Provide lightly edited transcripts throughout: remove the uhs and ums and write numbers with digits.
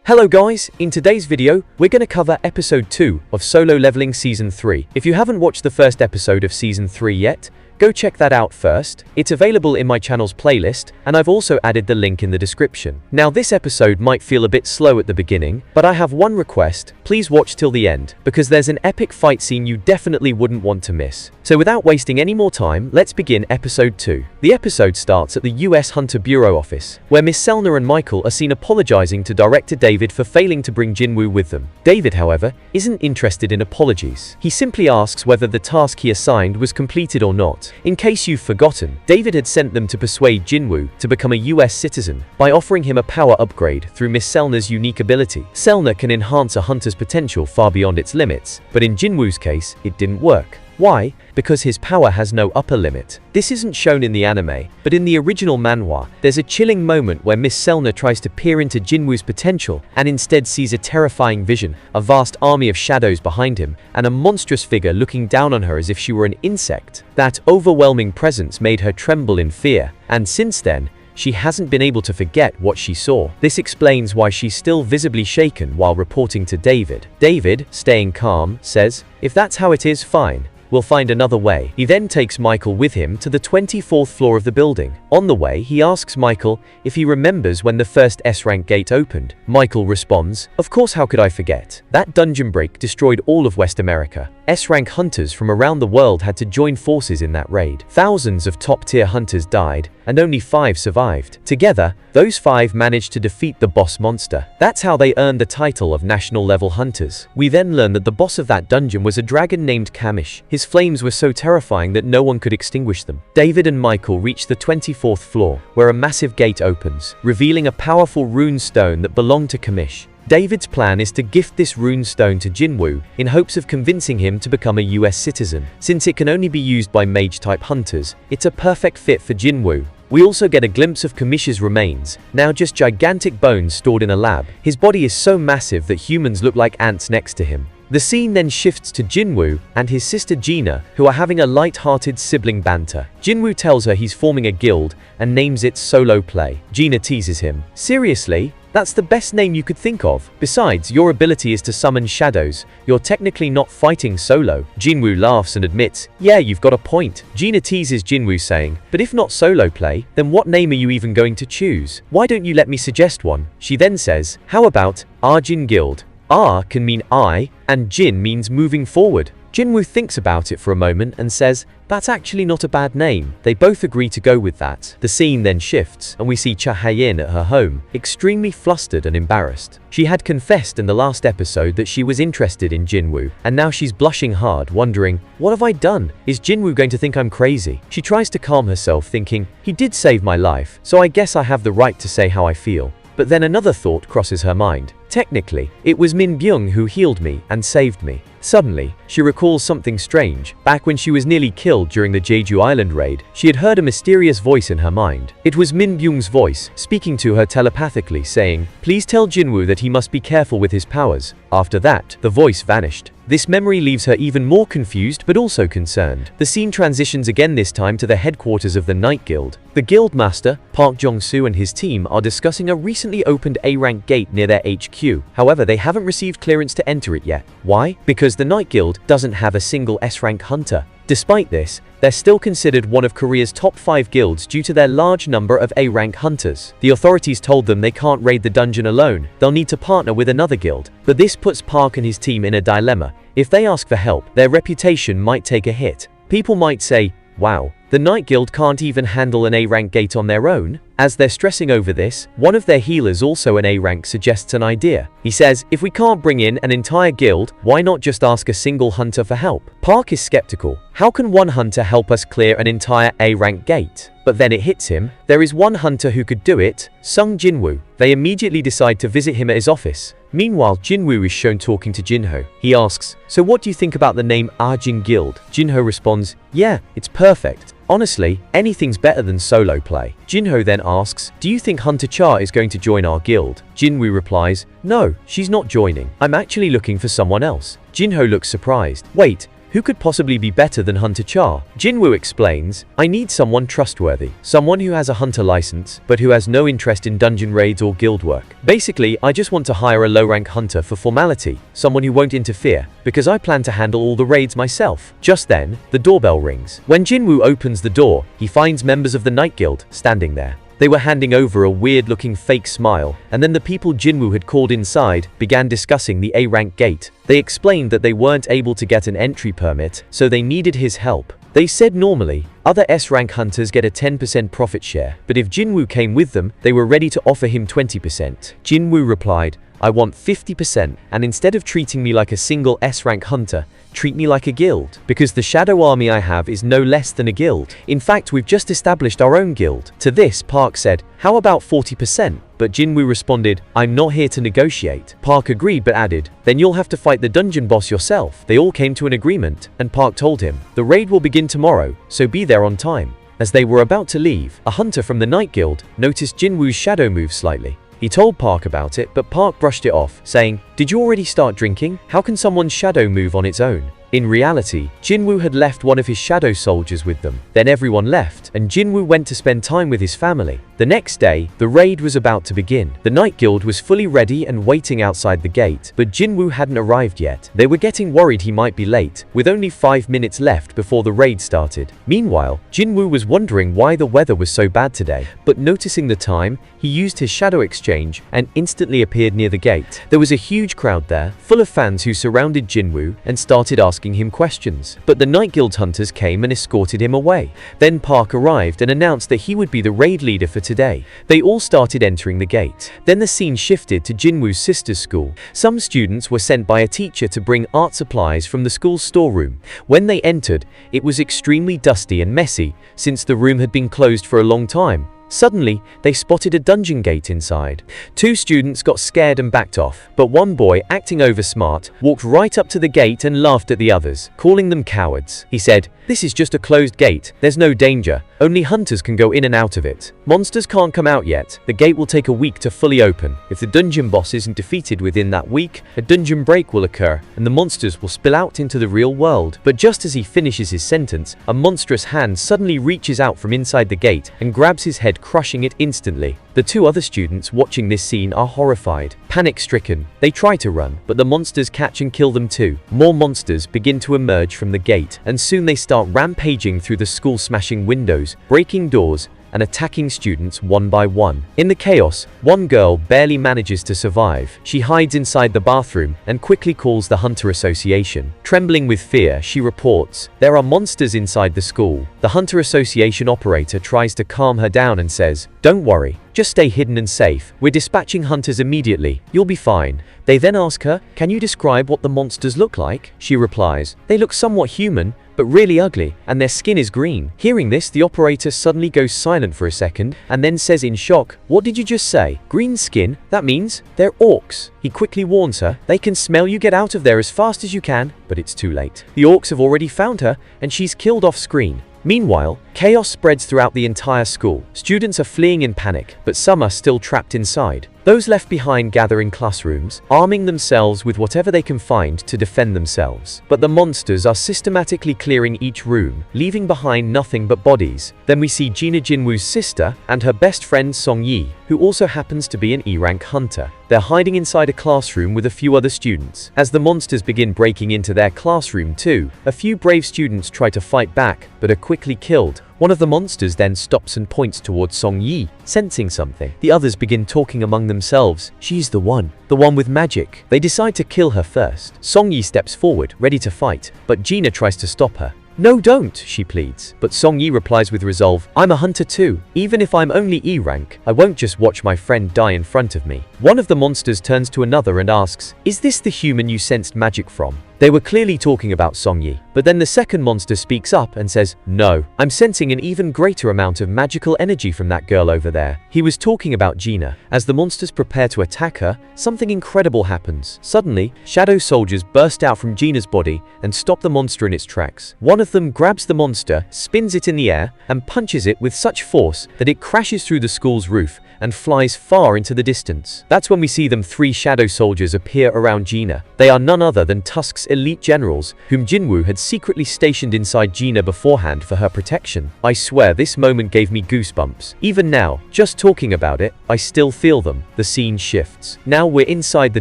Hello guys, in today's video, we're going to cover episode 2 of Solo Leveling Season 3. If you haven't watched the first episode of Season 3 yet, go check that out first. It's available in my channel's playlist, and I've also added the link in the description. Now this episode might feel a bit slow at the beginning, but I have one request: please watch till the end, because there's an epic fight scene you definitely wouldn't want to miss. So without wasting any more time, let's begin episode 2. The episode starts at the US Hunter Bureau office, where Miss Selner and Michael are seen apologizing to director David for failing to bring Jinwoo with them. David, however, isn't interested in apologies. He simply asks whether the task he assigned was completed or not. In case you've forgotten, David had sent them to persuade Jinwoo to become a US citizen by offering him a power upgrade through Miss Selner's unique ability. Selner can enhance a hunter's potential far beyond its limits, but in Jinwoo's case, it didn't work. Why? Because his power has no upper limit. This isn't shown in the anime, but in the original manhwa, there's a chilling moment where Miss Selner tries to peer into Jinwoo's potential and instead sees a terrifying vision, a vast army of shadows behind him, and a monstrous figure looking down on her as if she were an insect. That overwhelming presence made her tremble in fear, and since then, she hasn't been able to forget what she saw. This explains why she's still visibly shaken while reporting to David. David, staying calm, says, "If that's how it is, fine. We'll find another way." He then takes Michael with him to the 24th floor of the building. On the way, he asks Michael if he remembers when the first S-rank gate opened. Michael responds, "Of course, how could I forget? That dungeon break destroyed all of West America. S-rank hunters from around the world had to join forces in that raid. Thousands of top-tier hunters died, and only 5 survived. Together, those 5 managed to defeat the boss monster. That's how they earned the title of national-level hunters." We then learn that the boss of that dungeon was a dragon named Kamish. His flames were so terrifying that no one could extinguish them. David and Michael reach the 24th floor, where a massive gate opens, revealing a powerful rune stone that belonged to Kamish. David's plan is to gift this rune stone to Jinwoo in hopes of convincing him to become a US citizen. Since it can only be used by mage-type hunters, it's a perfect fit for Jinwoo. We also get a glimpse of Kamish's remains, now just gigantic bones stored in a lab. His body is so massive that humans look like ants next to him. The scene then shifts to Jinwoo and his sister Gina, who are having a light-hearted sibling banter. Jinwoo tells her he's forming a guild and names it Solo Play. Gina teases him, "Seriously? That's the best name you could think of. Besides, your ability is to summon shadows. You're technically not fighting solo." Jinwoo laughs and admits, "Yeah, you've got a point." Gina teases Jinwoo saying, "But if not Solo Play, then what name are you even going to choose? Why don't you let me suggest one?" She then says, "How about Arjin Guild? R can mean I, and Jin means moving forward." Jinwoo thinks about it for a moment and says, "That's actually not a bad name." They both agree to go with that. The scene then shifts, and we see Cha Hae-in at her home, extremely flustered and embarrassed. She had confessed in the last episode that she was interested in Jinwoo, and now she's blushing hard, wondering, "What have I done? Is Jinwoo going to think I'm crazy?" She tries to calm herself, thinking, "He did save my life, so I guess I have the right to say how I feel." But then another thought crosses her mind. Technically, it was Min Byung who healed me and saved me. Suddenly, she recalls something strange. Back when she was nearly killed during the Jeju Island raid, she had heard a mysterious voice in her mind. It was Min Byung's voice, speaking to her telepathically, saying, "Please tell Jinwoo that he must be careful with his powers." After that, the voice vanished. This memory leaves her even more confused but also concerned. The scene transitions again, this time to the headquarters of the Night Guild. The guild master, Park Jong-soo, and his team are discussing a recently opened A-rank gate near their HQ. However, they haven't received clearance to enter it yet. Why? Because the Night Guild doesn't have a single S-rank hunter. Despite this, they're still considered one of Korea's top 5 guilds due to their large number of A-rank hunters. The authorities told them they can't raid the dungeon alone, they'll need to partner with another guild. But this puts Park and his team in a dilemma. If they ask for help, their reputation might take a hit. People might say, "Wow, the Night Guild can't even handle an A-rank gate on their own." As they're stressing over this, one of their healers, also an A-rank, suggests an idea. He says, "If we can't bring in an entire guild, why not just ask a single hunter for help?" Park is skeptical. How can one hunter help us clear an entire A-rank gate? But then it hits him. There is one hunter who could do it, Sung Jinwoo. They immediately decide to visit him at his office. Meanwhile, Jinwoo is shown talking to Jinho. He asks, "So what do you think about the name Arjin Guild?" Jinho responds, "Yeah, it's perfect. Honestly, anything's better than Solo Play." Jinho then asks, "Do you think Hunter Cha is going to join our guild?" Jinwoo replies, "No, she's not joining. I'm actually looking for someone else." Jinho looks surprised. "Wait, Who could possibly be better than Hunter Cha? Jinwoo explains, I need someone trustworthy. Someone who has a hunter license, but who has no interest in dungeon raids or guild work. Basically, I just want to hire a low-rank hunter for formality. Someone who won't interfere, because I plan to handle all the raids myself. Just then, the doorbell rings. When Jinwoo opens the door, he finds members of the Night Guild standing there. They were handing over a weird-looking fake smile, and then the people Jinwoo had called inside began discussing the A-rank gate. They explained that they weren't able to get an entry permit, so they needed his help. They said normally, other S-rank hunters get a 10% profit share, but if Jinwoo came with them, they were ready to offer him 20%. Jinwoo replied, I want 50%, and instead of treating me like a single S-rank hunter, treat me like a guild, because the shadow army I have is no less than a guild. In fact, we've just established our own guild. To this, Park said, how about 40%? But Jinwoo responded, I'm not here to negotiate. Park agreed but added, then you'll have to fight the dungeon boss yourself. They all came to an agreement, and Park told him, the raid will begin tomorrow, so be there on time. As they were about to leave, a hunter from the Night Guild noticed Jinwoo's shadow move slightly. He told Park about it, but Park brushed it off, saying, did you already start drinking? How can someone's shadow move on its own? In reality, Jinwoo had left one of his shadow soldiers with them. Then everyone left, and Jinwoo went to spend time with his family. The next day, the raid was about to begin. The Night Guild was fully ready and waiting outside the gate, but Jinwoo hadn't arrived yet. They were getting worried he might be late, with only 5 minutes left before the raid started. Meanwhile, Jinwoo was wondering why the weather was so bad today, but noticing the time, he used his shadow exchange and instantly appeared near the gate. There was a huge crowd there, full of fans who surrounded Jinwoo and started asking him questions, but the Night Guild hunters came and escorted him away. Then Park arrived and announced that he would be the raid leader for today. They all started entering the gate. Then the scene shifted to Jinwoo's sister's school. Some students were sent by a teacher to bring art supplies from the school's storeroom. When they entered, it was extremely dusty and messy, since the room had been closed for a long time. Suddenly, they spotted a dungeon gate inside. 2 students got scared and backed off, but one boy, acting over smart, walked right up to the gate and laughed at the others, calling them cowards. He said, this is just a closed gate, there's no danger, only hunters can go in and out of it. Monsters can't come out yet, the gate will take a week to fully open. If the dungeon boss isn't defeated within that week, a dungeon break will occur, and the monsters will spill out into the real world. But just as he finishes his sentence, a monstrous hand suddenly reaches out from inside the gate and grabs his head, crushing it instantly. The 2 other students watching this scene are horrified. Panic-stricken, they try to run, but the monsters catch and kill them too. More monsters begin to emerge from the gate, and soon they start rampaging through the school, smashing windows, breaking doors, and attacking students one by one. In the chaos, one girl barely manages to survive. She hides inside the bathroom and quickly calls the Hunter Association. Trembling with fear, she reports, there are monsters inside the school. The Hunter Association operator tries to calm her down and says, don't worry, just stay hidden and safe. We're dispatching hunters immediately. You'll be fine. They then ask her, can you describe what the monsters look like? She replies, they look somewhat human, but really ugly, and their skin is green. Hearing this, the operator suddenly goes silent for a second, and then says in shock, what did you just say? Green skin? That means they're orcs. He quickly warns her, they can smell you, get out of there as fast as you can, but it's too late. The orcs have already found her, and she's killed off screen. Meanwhile, chaos spreads throughout the entire school. Students are fleeing in panic, but some are still trapped inside. Those left behind gather in classrooms, arming themselves with whatever they can find to defend themselves. But the monsters are systematically clearing each room, leaving behind nothing but bodies. Then we see Gina, Jinwoo's sister, and her best friend Song Yi, who also happens to be an E-rank hunter. They're hiding inside a classroom with a few other students. As the monsters begin breaking into their classroom too, a few brave students try to fight back, but are quickly killed. One of the monsters then stops and points towards Song Yi, sensing something. The others begin talking among themselves. She's the one with magic. They decide to kill her first. Song Yi steps forward, ready to fight, but Gina tries to stop her. No, don't, she pleads. But Song Yi replies with resolve, I'm a hunter too. Even if I'm only E rank, I won't just watch my friend die in front of me. One of the monsters turns to another and asks, is this the human you sensed magic from? They were clearly talking about Song Yi, but then the second monster speaks up and says, no, I'm sensing an even greater amount of magical energy from that girl over there. He was talking about Gina. As the monsters prepare to attack her, something incredible happens. Suddenly, shadow soldiers burst out from Gina's body and stop the monster in its tracks. One of them grabs the monster, spins it in the air, and punches it with such force that it crashes through the school's roof and flies far into the distance. That's when we see them 3 shadow soldiers appear around Gina. They are none other than Tusk's elite generals, whom Jinwoo had secretly stationed inside Gina beforehand for her protection. I swear this moment gave me goosebumps. Even now, just talking about it, I still feel them. The scene shifts. Now we're inside the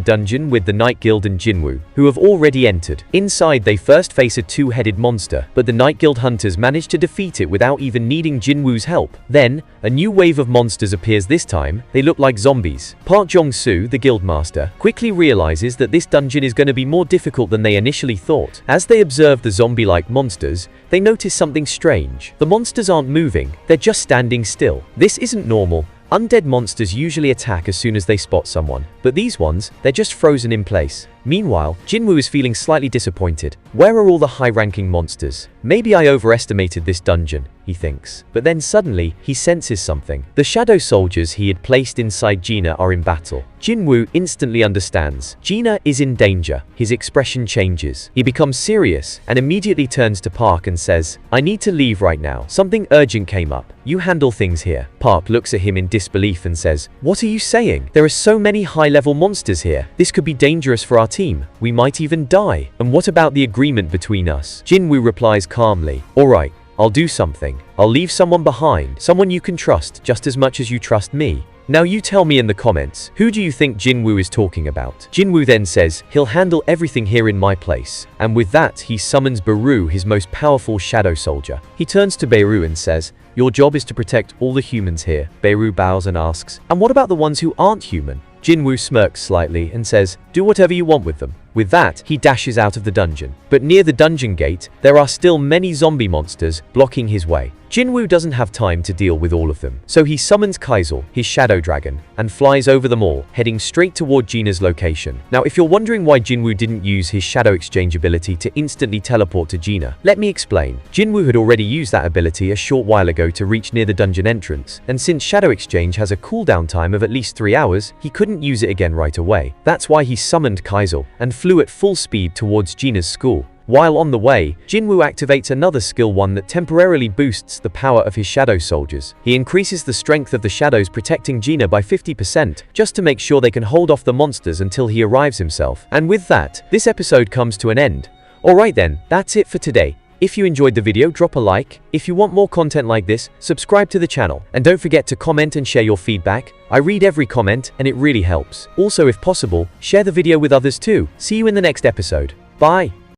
dungeon with the Night Guild and Jinwoo, who have already entered. Inside they first face a two-headed monster, but the Night Guild hunters manage to defeat it without even needing Jinwoo's help. Then, a new wave of monsters appears. This time, they look like zombies. Park Jong-soo, the guildmaster, quickly realizes that this dungeon is going to be more difficult than they initially thought. As they observe the zombie-like monsters, they notice something strange. The monsters aren't moving, they're just standing still. This isn't normal. Undead monsters usually attack as soon as they spot someone, but these ones, they're just frozen in place. Meanwhile, Jinwoo is feeling slightly disappointed. Where are all the high-ranking monsters? Maybe I overestimated this dungeon, he thinks. But then suddenly, he senses something. The shadow soldiers he had placed inside Gina are in battle. Jinwoo instantly understands. Gina is in danger. His expression changes. He becomes serious and immediately turns to Park and says, "I need to leave right now. Something urgent came up. You handle things here." Park looks at him in disbelief and says, "What are you saying? There are so many high-level monsters here. This could be dangerous for our team. We might even die. And what about the agreement between us?" Jinwoo replies calmly, "Alright, I'll do something. I'll leave someone behind, someone you can trust just as much as you trust me. Now you tell me in the comments, who do you think Jinwoo is talking about?" Jinwoo then says, "He'll handle everything here in my place." And with that, he summons Beru, his most powerful shadow soldier. He turns to Beru and says, "Your job is to protect all the humans here." Beru bows and asks, "And what about the ones who aren't human?" Jinwoo smirks slightly and says, "Do whatever you want with them." With that, he dashes out of the dungeon. But near the dungeon gate, there are still many zombie monsters blocking his way. Jinwoo doesn't have time to deal with all of them, so he summons Kaisel, his shadow dragon, and flies over them all, heading straight toward Gina's location. Now, if you're wondering why Jinwoo didn't use his shadow exchange ability to instantly teleport to Gina, let me explain. Jinwoo had already used that ability a short while ago to reach near the dungeon entrance, and since shadow exchange has a cooldown time of at least 3 hours, he couldn't use it again right away. That's why he summoned Kaisel and flew at full speed towards Gina's school. While on the way, Jinwoo activates another skill one that temporarily boosts the power of his shadow soldiers. He increases the strength of the shadows protecting Gina by 50%, just to make sure they can hold off the monsters until he arrives himself. And with that, this episode comes to an end. Alright then, that's it for today. If you enjoyed the video, drop a like. If you want more content like this, subscribe to the channel. And don't forget to comment and share your feedback. I read every comment and it really helps. Also, if possible, share the video with others too. See you in the next episode. Bye.